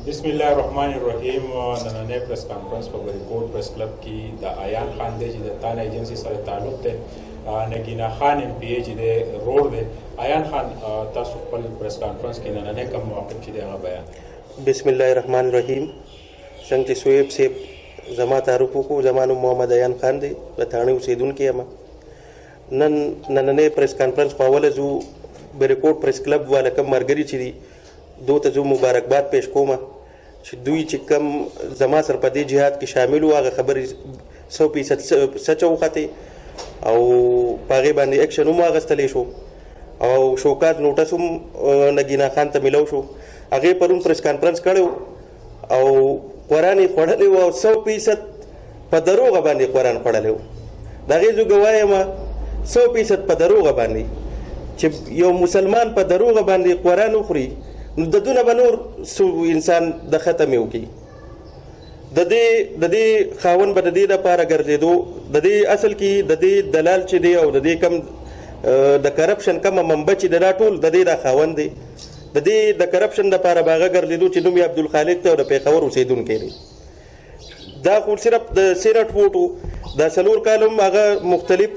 بسم الله الرحمن الرحیم. نننۍ پریس کانفرنس په بریکوټ پریس کلب کې د عیان خان دی چې د تاله ایجنسی سره تعلق دی، نگینا خان ایم پی ای چې دی روډ دی. عیان خان تاسو خپل پریس کانفرنس کې نننۍ کوم موقف چې دی هغه بیان. بسم الله الرحمن الرحیم. څنګه چې سویب صاحب زما تعارف وکړو، زما نوم محمد عیان خان دی، د تاڼې اوسېدونکی یم. نننۍ پریس کانفرنس په اوله زه بریکوټ پریس کلب والا کوم ملګري چې دي دو ته زه مبارکباد پیش کوم چې دوی چې کم زما سره په دې جهاد کې شامل وو، هغه خبرې 100% سچ وختې او په هغې باندې اکشن هم واخیستلی شو او شوکات نوټس هم نگینا خان ته میلاو شو. هغې پرون پریس کانفرنس کړی او قرآن یې خوړلی و او 100% په دروغه باندې قرآن خوړلی و. د هغې زه ګواه یم 100% په دروغه باندې چې یو مسلمان په دروغه باندې قرآن وخوري نو د دونه به نور انسان د ختمې وکړي. د دې خاوند به د دې دپاره ګرځېدو، د دې اصل کې د دې دلال چې دی او د دې کم د کرپشن کومه منبع چې دا ټول د دې دا خاوند دی. د دې د کرپشن دپاره به هغه ګرځېدو چې نوم یې عبدالخالق دی او د پېښور اوسېدونکی دی. دا خو صرف د سینټ ووټو دا 4 کال هم هغه مختلف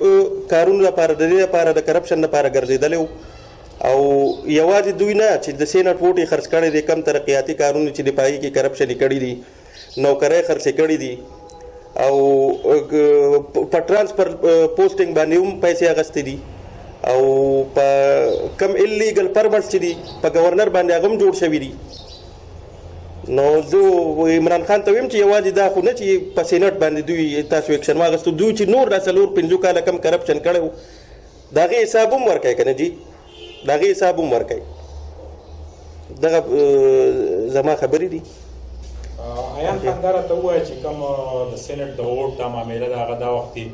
کارونو لپاره د دې لپاره د کرپشن لپاره ګرځېدلی و او یوازې دوی نه چې د سینټ ووټ یې خرڅ کړی دی، کم ترقیاتي کارونه چې د پای کې کرپشن یې کړي دي، نوکرۍ خرڅې کړي دي او په ټرانسفر پوسټینګ باندې هم پیسې اخیستې دي او په کم الیګل پرمټس چې دي په گورنر باندې هغه هم جوړ شوي دي. نو زه عمران خان ته ویم چې یوازې دا خو نه چې په سینټ باندې دوی تاسو اکشن واخیستو، دوی چې نور دا 4-5 کاله کم کرپشن کړی و د هغې حساب هم ورکوي که نه جي، د هغې حساب هم ورکوي. دغه زما خبرې دي. عیان خان دا راته ووایه چې کوم د سینټ د ووټ دا معامله ده هغه دا وختي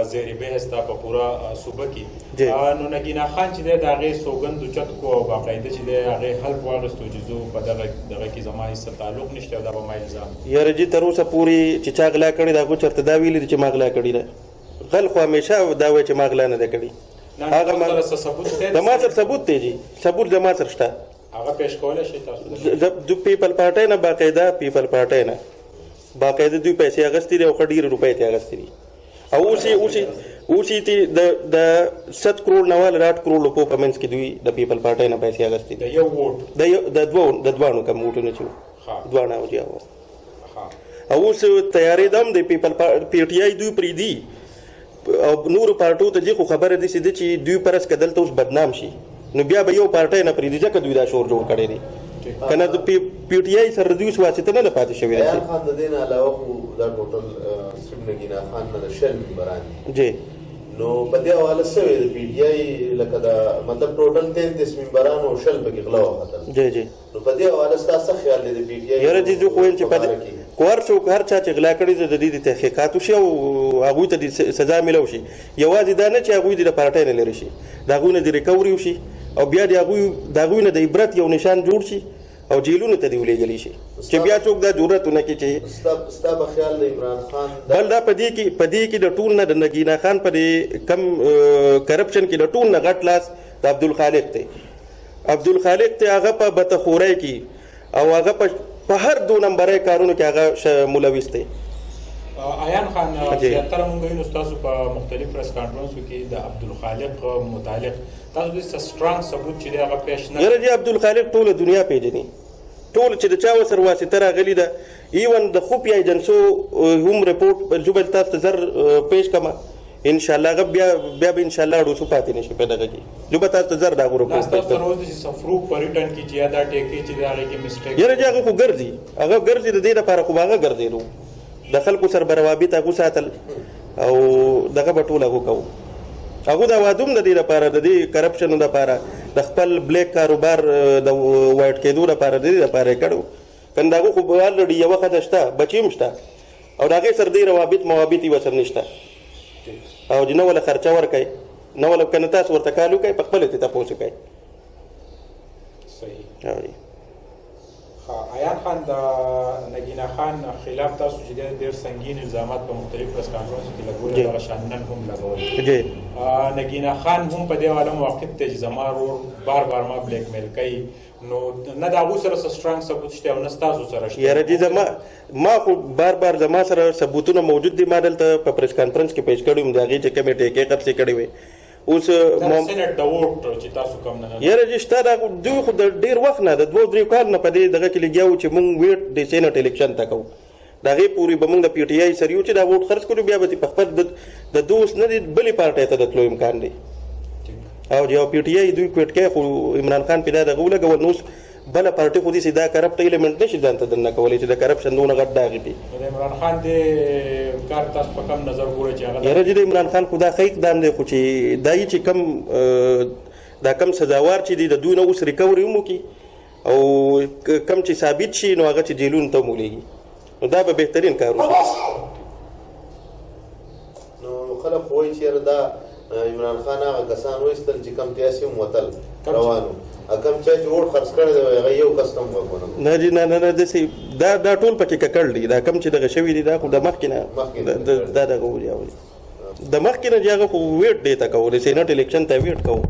زیر بحث ده په پوره صوبه کې. نو نگینا خان چې دی د هغې سوګند اوچت کو او باقاعده چې دی هغې حلف واخیستو چې زه په دغه کې زما هېڅ تعلق نشته او دا به ما الزام. یاره جي تر اوسه پورې چې چا غلا کړې ده هغو چېرته دا ویلي دي چې ما غلا کړې ده؟ غل خو همیشه دا وایي چې ما غلا نه ده کړې. زما سره ثبوت دی جي، ثبوت زما سره شته. هغه پیش کولی شئ تاسو؟ د پیپل پارټۍ نه باقاعده پیپل پارټۍ نه باقاعده دوی پیسې اخیستې دي او ښه ډېرې روپۍ ترې اخیستې دي او اوس یې د 7 کروڑ نه واله 8 کروڑ روپو په منځ کې دوی د پیپل پارټۍ نه پیسې اخیستې دي. د یو ووټ د دواړو کم ووټونه چې دواړه او جي او اوس تیارې دم د پیپل پی ټي آی دوی پرېږدي او نورو پارټو ته جي خو خبره داسې ده چې دوی پرس که دلته اوس بدنام شي نو بیا به یو پارټۍ نه پرېږدي ځکه دوی دا شور جوړ کړی دی که نه د پی ټي آی سره دوی اوس واسطه نه ده پاتې شوې ده. عیان خان د دې نه علاوه خو دا ټوټل صرف نگینا خان نه د 6 ممبران دي جی. نو په دې حواله څه وی د پی ټي آی لکه دا مطلب ټوټل 33 ممبران او 6 پکې غلا وختل. جی جی. نو په دې حواله ستاسو خیال دی د پی ټي آی؟ یاره جي زه خو وایم چې په هر څوک هر چا چې غلا کړي د دې د تحقیقات وشي او هغوی ته د سزا میلاو شي. یوازې دا نه چې هغوی د پارټۍ نه لرې شي، د هغوی نه د ریکوري وشي او بیا د هغوی نه د عبرت یو نشان جوړ شي او جیلونو ته دې ولېږلی شي چې بیا څوک دا جرأت ونه کړي چې ستا به خیال د عمران خان بل دا په دې کې د ټول نه د نگینا خان په دې کم کرپشن کې د ټول نه غټ لاس د عبدالخالق دی. عبدالخالق ته هغه په بتخورۍ کې او هغه په هر 2 نمبرۍ کارونو کې هغه ملوث دی. عیان خان زیاتره مونږ وینو ستاسو په مختلف پریس کانفرنسو کې د عبدالخالق متعلق تاسو د سټرانګ ثبوت چې دی هغه پیش نه. یاره جي عبدالخالق ټوله دنیا پیژني، ټول چې د چا ورسره واسطه راغلې ده. ایون د خفیه ایجنسو هم رپورټ زه به تاسو ته زر پیش کړم انشاءالله. هغه بیا به انشاءالله اړوسو پاتې نه شي په دغه کې. زه به تاسو ته زر د هغو رپورټ پیش کړم. سفروک په ریټرن کې چې دا ټیکې چې د هغې کې مسټیک یاره جي هغه خو ګرځي د دې لپاره خو به هغه ګرځېدو د خلکو سره به روابط هغو ساتل او دغه به ټول هغو کوو. هغو دا وادوم د دې لپاره د دې کرپشنو لپاره د خپل بلیک کاروبار د وایټ کېدو لپاره د دې لپاره یې کړو. که نه د هغو خو الرډي یوه ښځه شته، بچي هم شته او د هغې سره دې روابط موابط یې ورسره نشته او نه وله خرچه ورکوي نه وله که نه تاسو ورته کال وکوئ په خپله ترې تپوس وکوئ. صحیح. عیان خان د نگینا خان خلاف تاسو چې ډېر سنگین الزامات په مختلف پریس کانفرنس کې لګول دغه شان نن هم لګول نگینا خان هم په دې اړه موقف ته چې زما ورور بار بار ما بلیک میل کوي نو نه د هغو سره څه سټرانګ ثبوت شته او نه ستاسو سره شته یاره جی ما خو بار بار زما سره ثبوتونه موجود دي ما دلته په پریس کانفرنس کې پیش کړی وم د هغې چې کومې ټیکې قبضې کړې وې اوس سینټ د ووټ چې تاسو کوم نه یاره جی شته دا دوی خو د ډېر وخت نه د 2-3 کال نه په دې دغه کې لګیا وو چې مونږ ویټ د سینټ الیکشن ته کوو د هغې پورې به مونږ د پی ټي آی سره یو چې دا ووټ خرڅ کړو بیا به په خپل د دوست نه دی بلې پارټۍ ته د تلو امکان دی او یو پی ټي آی دوی کوټ کې خو عمران خان پیدا دغه ولګول نو بله پارټۍ خو داسې دا کرپټ ایلیمنټ نشي ځان ته دننه کولی چې د کرپشن دونه غټ داغې دي د عمران خان دې کار تاسو په کم نظر ګورئ چې هغه یاره چې د عمران خان خو دا ښه اقدام دی خو چې دا چې کم سزاوار چې دي د دوی نه اوس ریکوري هم وکړي او کم چې ثابت شي نو هغه چې جیلونو ته ومولېږي نو دا به بهترین کار وشي نو خلک وایي چې یاره دا عمران خان هغه کسان وایستل چې کم تیاسي هم وتل روانو کم چا چې ووټ خرڅ کړی دی هغه یو کس هم وګورم نه جی نه داسې دا ټول پکې ککړ دي دا کم چې دغه شوي دي دا خو د مخکې نه دا دغه ولي د مخکې نه چې هغه خو ویټ دی ته کوو سینټ الیکشن ته ویټ کوو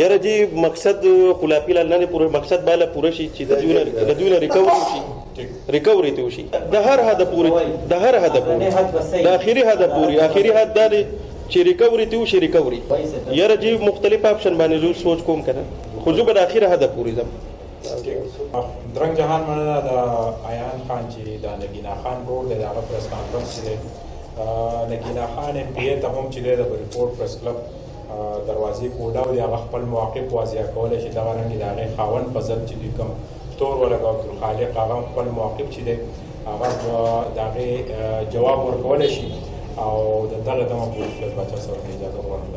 یاره جی مقصد خلافي لال نه پوره مقصد بالا پوره شي چې د دوی نه ریکوري شي ریکوري ته وشي د هر هدف پورې د آخري هدف پورې آخري هدف دا دی چې ریکوري ته وشي ریکوري یاره جی مختلف آپشن باندې زه سوچ کوم کنه خو زه به د اخره هدف پورې ځم درنګ جهان مننه د عیان خان چې د نگینا خان ورور دی د هغه پریس کانفرنس چې دی نگینا خان ایم پی ای ته هم چې دی د ریپورټ پریس کلب دروازې کوډاو دی هغه خپل موقف واضح کولی چې دغه رنګې د هغې خاوند په ضد چې دوی کوم تور ولګو عبدالخالق هغه خپل موقف چې دی هغه د هغې جواب ورکولی شي او د دغه دمه پولیسو باچا سره اجازه غواړم